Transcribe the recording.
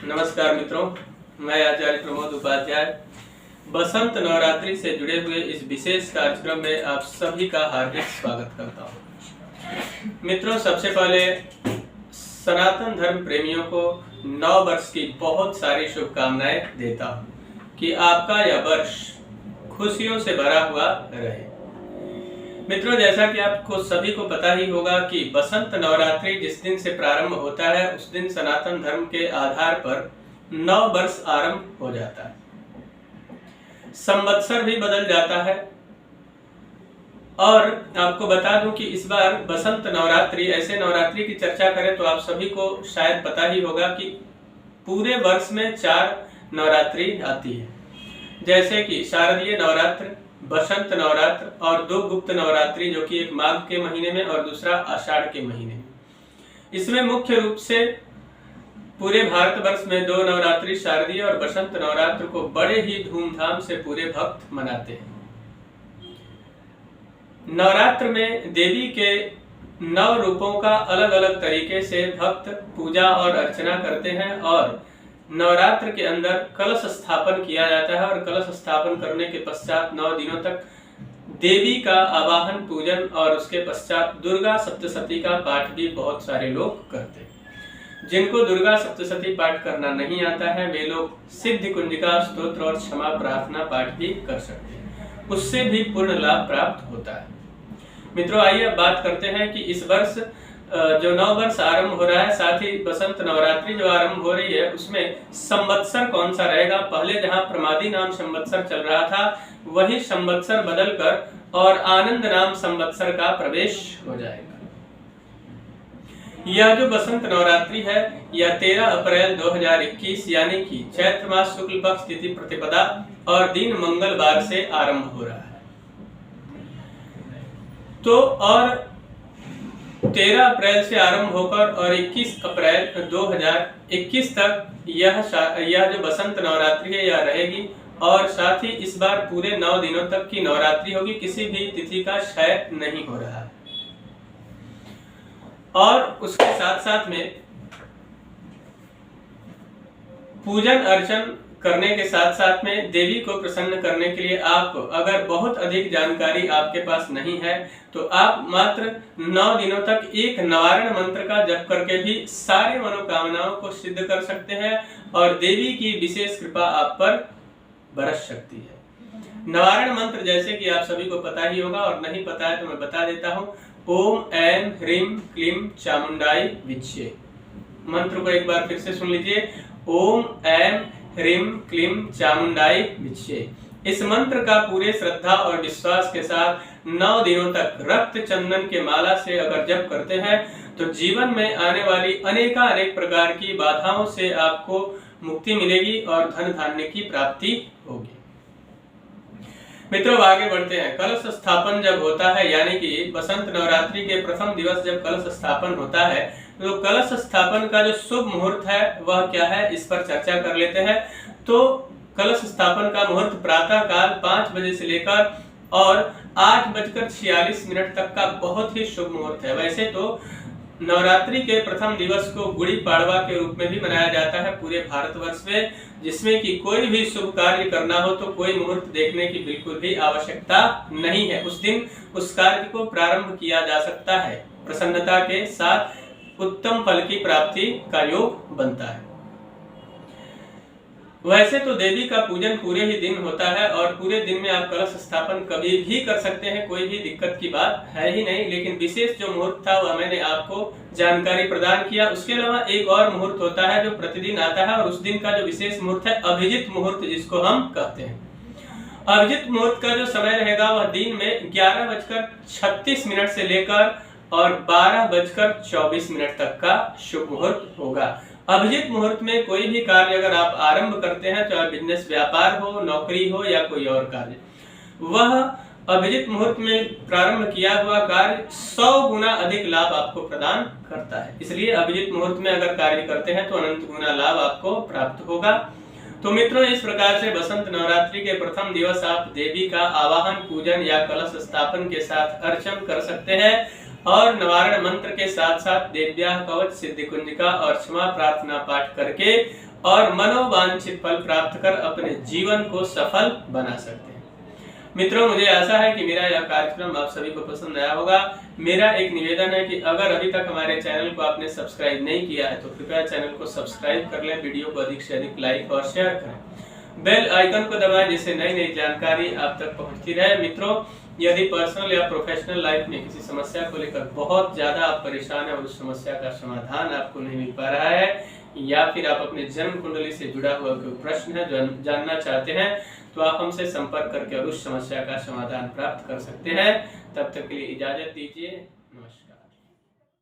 नमस्कार मित्रों, मैं आचार्य प्रमोद उपाध्याय बसंत नवरात्रि से जुड़े हुए इस विशेष कार्यक्रम में आप सभी का हार्दिक स्वागत करता हूं। मित्रों, सबसे पहले सनातन धर्म प्रेमियों को नव वर्ष की बहुत सारी शुभकामनाएं देता हूं कि आपका यह वर्ष खुशियों से भरा हुआ रहे। मित्रों, जैसा कि आपको सभी को पता ही होगा कि बसंत नवरात्रि जिस दिन से प्रारंभ होता है उस दिन सनातन धर्म के आधार पर नव वर्ष आरंभ हो जाता है। संवत्सर भी बदल जाता है। और आपको बता दूं कि इस बार बसंत नवरात्रि, ऐसे नवरात्रि की चर्चा करें तो आप सभी को शायद पता ही होगा कि पूरे वर्ष में 4 नवरात्रि आती है, जैसे कि शारदीय नवरात्र, बसंत नवरात्र और 2 गुप्त नवरात्रि, जो कि एक माघ के महीने में और दूसरा आषाढ़ के महीने में। इसमें मुख्य रूप से पूरे भारतवर्ष में 2 नवरात्रि शारदीय और बसंत नवरात्र को बड़े ही धूमधाम से पूरे भक्त मनाते हैं। नवरात्र में देवी के 9 रूपों का अलग अलग तरीके से भक्त पूजा और अर्चना करते हैं और नवरात्र के अंदर कलश स्थापन किया जाता है और कलश स्थापन करने के पश्चात 9 दिनों तक देवी का आवाहन, पूजन और उसके पश्चात दुर्गा सप्तशती का पाठ भी बहुत सारे लोग करते हैं। जिनको दुर्गा सप्तशती पाठ करना नहीं आता है वे लोग सिद्ध कुंजिका स्तोत्र और क्षमा प्रार्थना पाठ भी कर सकते हैं, उससे भी पूर्ण लाभ प्राप्त होता है। मित्रों, आइए अब बात करते हैं कि इस वर्ष जो नव वर्ष आरंभ हो रहा है, साथ ही बसंत नवरात्रि जो आरंभ हो रही है उसमें संवत्सर कौन सा रहेगा। पहले जहां प्रमादी नाम संवत्सर चल रहा था वही संवत्सर बदलकर और आनंद नाम संवत्सर का प्रवेश हो जाएगा। यह जो बसंत नवरात्रि है यह 13 अप्रैल 2021 यानी कि चैत्र मास शुक्ल पक्ष तिथि प्रतिपदा और दिन मंगलवार से आरंभ हो रहा है। तो और 13 अप्रैल से आरंभ होकर और 21 अप्रैल 2021 तक यह जो बसंत नवरात्रि है यह रहेगी और साथ ही इस बार पूरे 9 दिनों तक की नवरात्रि होगी, किसी भी तिथि का क्षय नहीं हो रहा है। और उसके साथ साथ में पूजन अर्चन करने के साथ साथ में देवी को प्रसन्न करने के लिए आप अगर बहुत अधिक जानकारी आपके पास नहीं है तो आप मात्र 9 दिनों तक एक निवारण मंत्र का जप करके भी सारे मनोकामनाओं को सिद्ध कर सकते हैं और देवी की विशेष कृपा आप पर बरस सकती है। निवारण मंत्र जैसे कि आप सभी को पता ही होगा और नहीं पता है तो मैं बता देता हूँ। ओम ऐं ह्रीं क्लीं चामुंडाई विच्चे। मंत्र को एक बार फिर से सुन लीजिए। ओम ऐं ह्रीं क्लीं चामुंडाई विच्चे। इस मंत्र का पूरे श्रद्धा और विश्वास के साथ 9 दिनों तक रक्त चंदन के माला से अगर जप करते हैं तो जीवन में आने वाली अनेक प्रकार की बाधाओं से आपको मुक्ति मिलेगी और धन धान्य की प्राप्ति होगी। मित्रों, आगे बढ़ते हैं। कलश स्थापन जब होता है यानी कि बसंत नवरात्रि के प्रथम दिवस जब कलश स्थापन होता है तो कलश स्थापन का जो शुभ मुहूर्त है वह क्या है, इस पर चर्चा कर लेते हैं। तो कलश स्थापन का मुहूर्त प्रातः काल 5 बजे से लेकर और 8:46 तक का बहुत ही शुभ मुहूर्त है। वैसे तो नवरात्रि के प्रथम दिवस को गुड़ी पाड़वा के रूप में भी मनाया जाता है पूरे भारतवर्ष में, जिसमें कि कोई भी शुभ कार्य करना हो तो कोई मुहूर्त देखने की बिल्कुल भी आवश्यकता नहीं है। उस दिन उस कार्य को प्रारंभ किया जा सकता है। प्रसन्नता के साथ उत्तम फल की प्राप्ति का योग बनता है। वैसे तो देवी का पूजन पूरे ही दिन होता है और पूरे दिन में आप कलश स्थापन कभी भी कर सकते हैं, कोई भी दिक्कत की बात है ही नहीं। लेकिन विशेष जो मुहूर्त था वह मैंने आपको जानकारी प्रदान किया। उसके अलावा एक और मुहूर्त होता है जो प्रतिदिन आता है और उस दिन का जो विशेष मुहूर्त है अभिजित मुहूर्त जिसको हम कहते हैं। अभिजित मुहूर्त का जो समय रहेगा वह दिन में 11:36 से लेकर और 12:24 तक का शुभ मुहूर्त होगा। अभिजित मुहूर्त में कोई भी कार्य अगर आप आरंभ करते हैं, चाहे बिजनेस, व्यापार हो, नौकरी हो या कोई और कार्य, वह अभिजित मुहूर्त में प्रारंभ किया हुआ कार्य 100 गुना अधिक लाभ आपको प्रदान करता है। इसलिए अभिजित मुहूर्त में अगर कार्य करते हैं तो अनंत गुना लाभ आपको प्राप्त होगा। तो मित्रों, इस प्रकार से बसंत नवरात्रि के प्रथम दिवस आप देवी का आवाहन, पूजन या कलश स्थापन के साथ अर्चन कर सकते हैं और निवारण मंत्र के साथ साथ देव्या कवच, सिद्धि कुंजिका और क्षमा प्रार्थना पाठ करके और मनोवांछित फल प्राप्त कर अपने जीवन को सफल बना सकते हैं। मित्रों, मुझे आशा है कि मेरा यह कार्यक्रम आप सभी को पसंद आया होगा। मेरा एक निवेदन है कि अगर अभी तक हमारे चैनल को आपने सब्सक्राइब नहीं किया है तो कृपया चैनल को सब्सक्राइब कर लें, वीडियो को अधिक से अधिक लाइक और शेयर करें, बेल आइकन को दबाएं जिससे नई नई जानकारी आप तक पहुंचती रहे। मित्रों, यदि पर्सनल या प्रोफेशनल लाइफ में किसी समस्या को लेकर बहुत ज्यादा आप परेशान हैं और उस समस्या का समाधान आपको नहीं मिल पा रहा है, या फिर आप अपने जन्म कुंडली से जुड़ा हुआ कोई प्रश्न है जो जानना चाहते हैं, तो आप हमसे संपर्क करके और उस समस्या का समाधान प्राप्त कर सकते हैं। तब तक के लिए इजाजत दीजिए। नमस्कार।